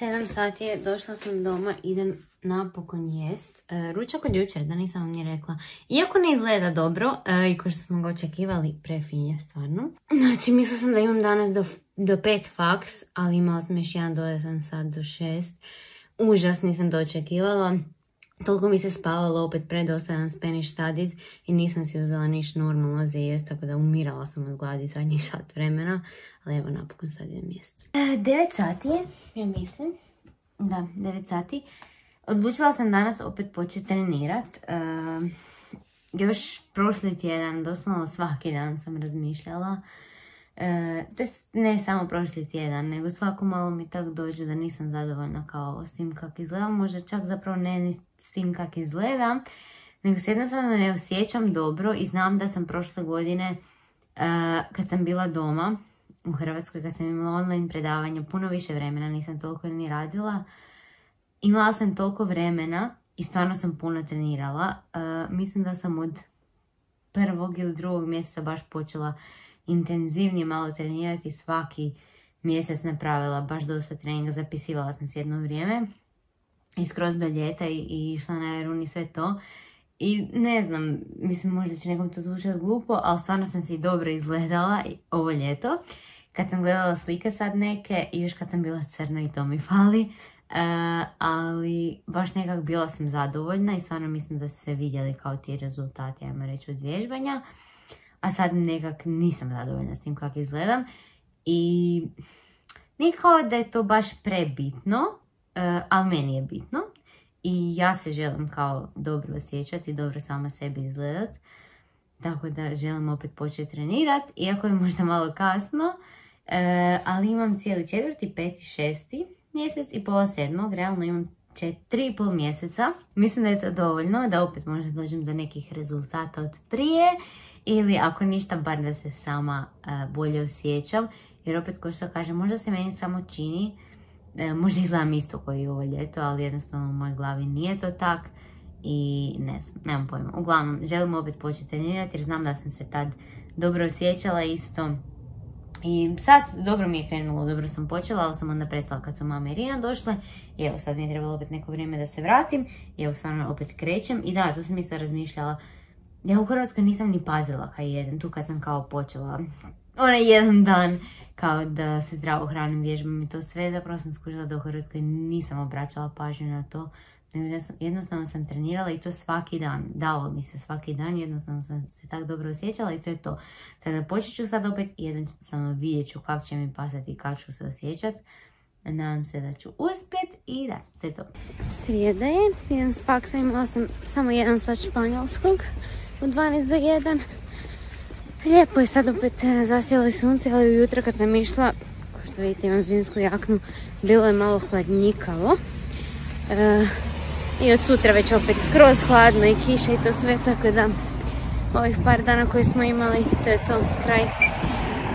7 sati je, došla sam doma, idem napokon jest. Ručak od jučer, da nisam vam ni rekla. Iako ne izgleda dobro, i ko što smo ga očekivali, prefinje, stvarno. Znači, mislila sam da imam danas do 5 faks, ali imala sam još jedan dodatan sat do 6. Užas, nisam to očekivala. Toliko mi se spavalo, opet predosadan Spanish studies i nisam si uzela niš normalno za jest, tako da umirala sam od gladi zadnjih sat vremena. Ali evo, napokon sad idem jest. 9 sati je, ja mislim. Da, 9 sati. Odlučila sam danas opet početi trenirat. Još prošli tjedan, doslovno svaki dan sam razmišljala. Ne samo prošli tjedan, nego svako malo mi tak dođe da nisam zadovoljna kao s tim kak izgledam. Možda čak zapravo ne ni s tim kak izgledam, nego se jednostavno ne osjećam dobro i znam da sam prošle godine, kad sam bila doma u Hrvatskoj, kad sam imala online predavanja, puno više vremena, nisam toliko ni radila. Imala sam toliko vremena i stvarno sam puno trenirala. Mislim da sam od 1. ili 2. mjeseca baš počela intenzivnije malo trenirati, svaki mjesec napravila baš dosta treninga, zapisivala sam se jedno vrijeme i skroz do ljeta i išla na Aerun i sve to. I ne znam, mislim možda će nekom to zvučati glupo, ali stvarno sam si dobro izgledala ovo ljeto. Kad sam gledala slike sad neke i još kad sam bila crna i to mi fali. Ali baš nekak bila sam zadovoljna i stvarno mislim da su se vidjeli kao ti rezultati, ajmo reći, od vježbanja. A sad nekak nisam zadovoljna s tim kako izgledam. I nije kao da je to baš prebitno, ali meni je bitno. I ja se želim kao dobro osjećati, dobro sama sebi izgledat. Tako da želim opet početi trenirati, iako je možda malo kasno. Ali imam cijeli 4., 5., 6. mjesec i pola 7. Realno imam 3,5 mjeseca. Mislim da je to dovoljno, da opet možda dođem do nekih rezultata od prije. Ili ako ništa, bar da se sama bolje osjećam. Jer opet, ko što kažem, možda se meni samo čini, možda izgledam isto koji i ovo ljeto, ali jednostavno u mojoj glavi nije to tak. I ne znam, nemam pojma. Uglavnom, želim opet početi trenirati jer znam da sam se tad dobro osjećala isto. I sad dobro mi je krenulo, dobro sam počela, ali sam onda prestala kad su mama i Irina došle. I evo, sad mi je trebalo opet neko vrijeme da se vratim. I evo, stvarno opet krećem. I da, to sam isto razmišljala. Ja u Hrvatskoj nisam ni pazila kaj jedem, tu kad sam kao počela onaj jedan dan kao da se zdravo hranim, vježbam i to sve. Zapravo sam skužila da u Hrvatskoj nisam obraćala pažnju na to. Jednostavno sam trenirala i to svaki dan. Dalo mi se svaki dan, jednostavno sam se tako dobro osjećala i to je to. Tada počet ću sad opet i jednostavno vidjet ću kako će mi pasati i kako ću se osjećati. Nadam se da ću uspjeti i da, to je to. Srijeda je, idem s faksom, imala sam samo 1 sat španjolskog od 12 do 1. Lijepo je sad opet zasjelo sunce, ali ujutro kad sam išla, kao što vidite imam zimsku jaknu, bilo je malo hladnjikavo. I od sutra već opet skroz hladno i kiša i to sve, tako da ovih par dana koje smo imali, to je to, kraj.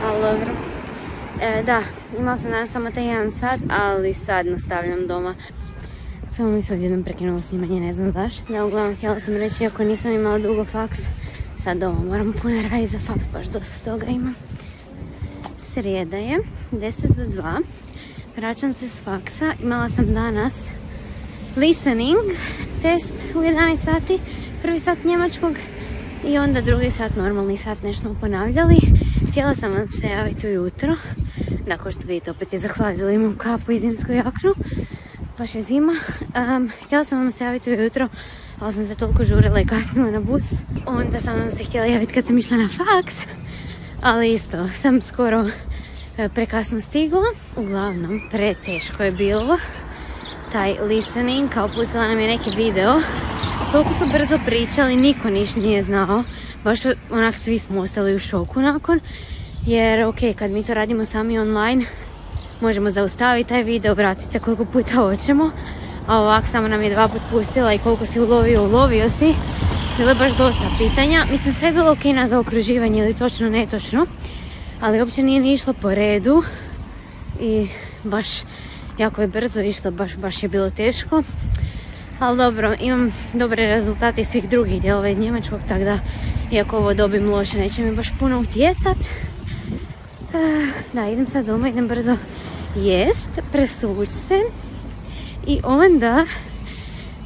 Ali dobro. Da, imala sam danas samo taj 1 sat, ali sad nastavljam doma. Samo mi se odjednom prekinulo snimanje, ne znam zašto. Da, uglavnom htjela sam reći, iako nisam imala dugo faks, sad doma moram puno raditi za faks, baš dosta toga imam. Srijeda je, 10 do 2. Vraćam se s faksa. Imala sam danas listening test u 11 sati, prvi sat njemačkog i onda drugi sat, normalni sat, nešto smo ponavljali. Htjela sam vam se javiti ujutro, da, ko što vidite opet je zahladila, imam kapu i zimsku jaknu, baš je zima. Htjela sam vam se javiti ujutro, ali sam se toliko žurila i kasnila na bus. Onda sam vam se htjela javiti kad sam išla na faks, ali isto sam skoro prekasno stigla. Uglavnom, preteško je bilo taj listening, kao pustila nam je neki video. Toliko su brzo pričali, niko niš nije znao. Baš onak svi smo ostali u šoku nakon. Jer ok, kad mi to radimo sami online, možemo zaustaviti taj video, vratiti se koliko puta hoćemo. A ovak samo nam je 2 puta pustila i koliko si ulovio si. Bilo je baš dosta pitanja. Mislim, sve je bilo ok na zaokruživanje ili točno, netočno. Ali uopće nije ni išlo po redu. I baš jako je brzo išlo, baš je bilo teško. Ali dobro, imam dobre rezultate iz svih drugih dijelova iz njemačkog, tako da, iako ovo dobim loše, neće mi baš puno utjecat. Da, idem sad doma, idem brzo jest, presvući se I onda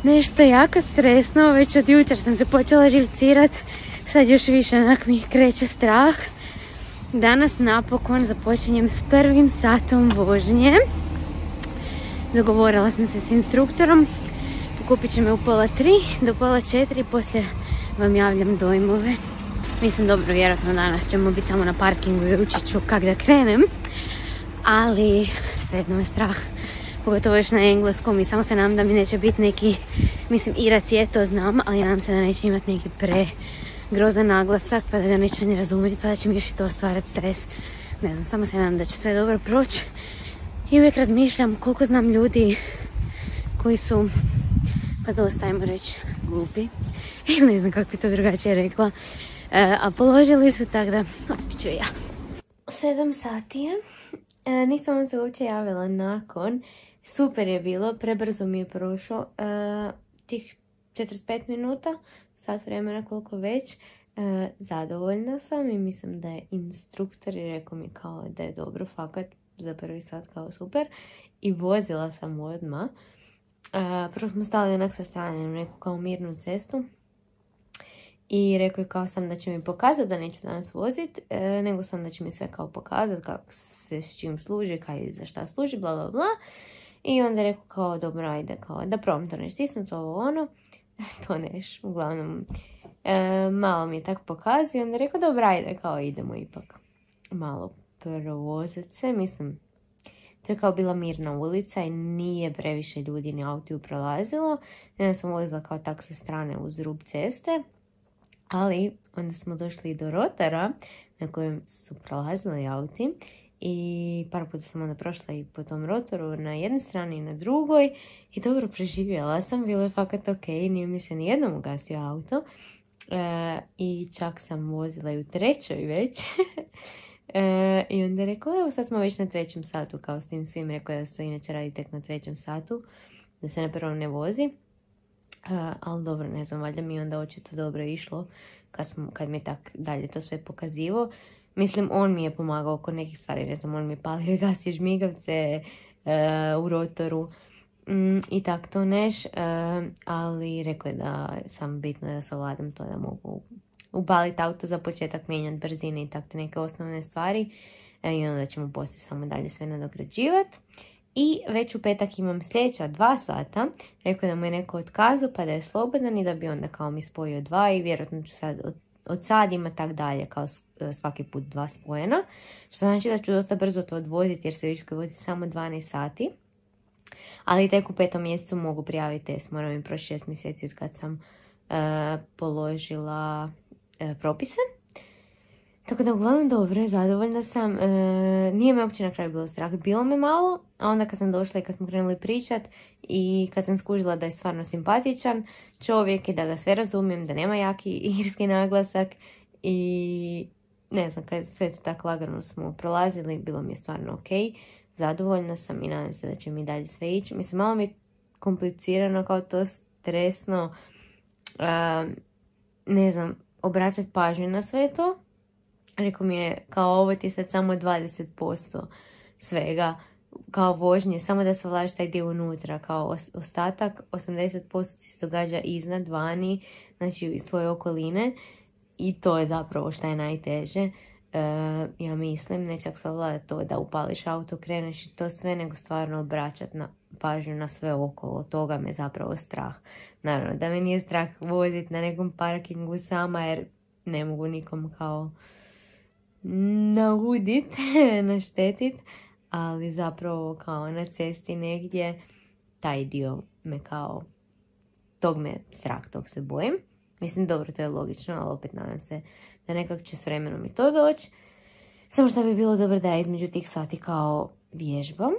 nešto jako stresno, već od jučer sam se počela živcirat, sad još više onak mi kreće strah. Danas napokon započinjem s prvim satom vožnje. Dogovorila sam se s instruktorom, pokupit će me u 2:30 do 3:30, poslije vam javljam dojmove. Mislim, dobro, vjerojatno danas ćemo biti samo na parkingu i učit ću kak da krenem, ali svejedno me strah, pogotovo još na engleskom i samo se nadam da mi neće biti neki, mislim, Irac je, to znam, ali nadam se da neće imati neki grozan naglasak, pa da ga neću ni razumjeti, pa da će mi još i to stvarati stres. Ne znam, samo se nadam da će sve dobro proći. I uvijek razmišljam koliko znam ljudi koji su, pa dosta, ajmo reći, glupi. Ili ne znam kako bi to drugačije rekla. A položili su, tako da ospit ću ja. 7 sati je. Nisam vam se uopće javila nakon. Super je bilo, prebrzo mi je prošlo. Tih 45 minuta, sat vremena koliko već. Zadovoljna sam i mislim da je instruktor i rekao mi kao da je dobro, fakat za prvi sat kao super. I vozila sam odmah. Prvo smo stali onak sa strane u neku kao mirnu cestu. I rekao je kao sam da će mi pokazati da neću danas voziti, nego sam da će mi sve kao pokazati kako se s čim služi, kaj za šta služi, bla bla bla. I onda je rekao kao dobro, ajde, kao da probam to neš stisnuti, ovo ono. To neš, uglavnom, malo mi je tako pokazao i onda je rekao dobro, ajde, kao idemo ipak malo provozati se, mislim. To je kao bila mirna ulica i nije previše ljudi ni autiju prolazilo. Ja sam vozila kao tak sa strane uz rub ceste. Ali onda smo došli do rotora na kojem su prolazili auti. I par puta sam onda prošla i po tom rotoru na jednoj strani i na drugoj. I dobro preživjela sam, bilo je fakat ok, nije mi se nijednom ugasio auto. I čak sam vozila i u 3. već. I onda je rekao, evo sad smo već na 3. satu, kao s tim svim, rekao da se inače radi tek na 3. satu, da se na prvom ne vozi. Ali dobro, ne znam, valjda mi onda očito dobro išlo kad mi je tak dalje to sve pokazivo. Mislim, on mi je pomagao oko nekih stvari, ne znam, on mi je palio i gasio žmigavce u rotoru i tak to neš, ali rekao je da sam bitno da savladam to, da mogu upaliti auto za početak, mijenjati brzine i tak te neke osnovne stvari i onda ćemo poslije samo dalje sve nadograđivati. I već u petak imam sljedeća 2 sata. Rekao da mu je neko otkazao pa da je slobodan i da bi onda kao mi spojio 2 i vjerojatno ću sad od sad ima tak dalje kao svaki put 2 spojena. Što znači da ću dosta brzo to odvoziti jer se u Irskoj vozi samo 12 sati. Ali tek u 5. mjesecu mogu prijaviti test. Moram im proći 6 mjeseci od kad sam položila propise. Tako da uglavnom dobro, zadovoljna sam. Nije me uopće na kraju bilo strah, bilo me malo, a onda kad sam došla i kad smo krenuli pričat i kad sam skužila da je stvarno simpatičan čovjek i da ga sve razumijem, da nema jaki irski naglasak i ne znam, kad sve tako lagano smo prolazili, bilo mi je stvarno ok. Zadovoljna sam i nadam se da će mi dalje sve ići. Mislim, malo mi je komplicirano, kao to stresno, ne znam, obraćati pažnju na sve to. Rekao mi je kao ovo ti je sad samo 20% svega, kao vožnje, samo da savladaš taj dio unutra, kao ostatak 80% ti se događa iznad, vani, znači iz tvoje okoline i to je zapravo što je najteže. Ja mislim, ne čak savladati to da upališ auto, kreneš i to sve, nego stvarno obraćati pažnju na sve okolo, toga me zapravo strah. Naravno da me nije strah voziti na nekom parkingu sama jer ne mogu nikom kao naudit, naštetit, ali zapravo kao na cesti negdje taj dio me kao, tog me strah, tog se bojim. Mislim, dobro, to je logično, ali opet nadam se da nekako će s vremenom i to doći. Samo što bi bilo dobro da je između tih sati kao vježbam.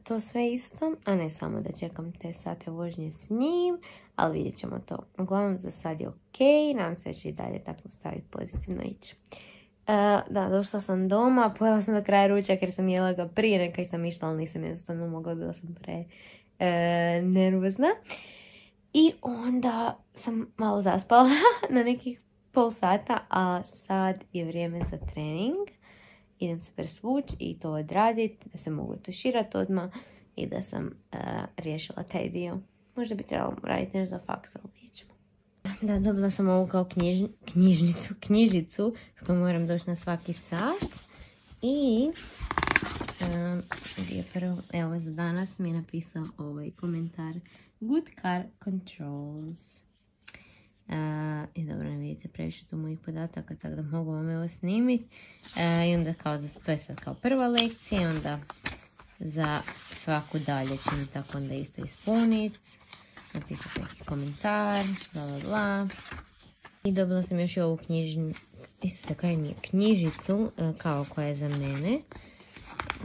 To sve isto, a ne samo da čekam te sate vožnje s njim, ali vidjet ćemo to. Uglavnom za sad je ok, nadam se da će i dalje tako staviti pozitivno ići. Da, došla sam doma, pojela sam do kraja ručak jer sam jela ga prije nekaj sam išla, ali nisam jednostavno mogla, bila sam nervozna. I onda sam malo zaspala na nekih pol sata, a sad je vrijeme za trening. Idem se presvući i to odraditi, da se mogu tuširati odmah i da sam riješila taj dio. Možda bi trebalo raditi nešto za faks, ali nećemo. Da, dobila sam ovu kao knjižicu s kojom moram doći na svaki sat. I evo za danas mi je napisao ovaj komentar Good car controls. I dobro, ne vidite previše tu mojih podataka, tako da mogu vam evo snimiti. I onda kao, to je sad kao prva lekcija, i onda za svaku dalje će mi tako onda isto ispuniti. Napisati neki komentar, bla bla bla. I dobila sam još i ovu knjižicu kao koja je za mene.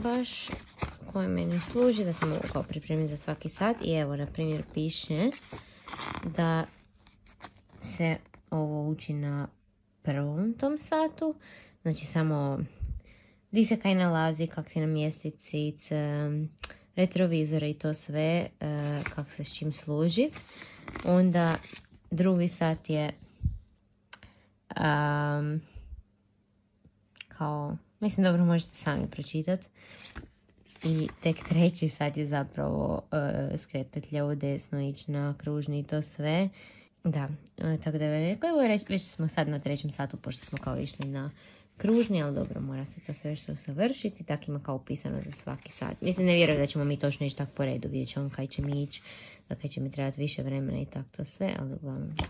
Baš koja meni služi da sam mogu kao pripremiti za svaki sat. I evo, na primjer, piše da se ovo uči na prvom tom satu. Znači samo di se kaj nalazi, kak se namjestiti cic, retrovizore i to sve, kak se s čim služiti. Onda drugi sat je kao, mislim dobro možete sami pročitati. I tek treći sat je zapravo skretati lijevo desno, ići na kružni i to sve. Da, tako da je rekao, evo već smo sad na trećem satu pošto smo kao išli na kružni, ali dobro, mora se to sve još usavršiti. Tako ima kao upisano za svaki sat. Mislim, ne vjerujem da ćemo mi točno ići tako po redu, vidjet ćemo kaj će mi ići, da kaj će mi trebati više vremena i tako to sve, ali uglavnom da.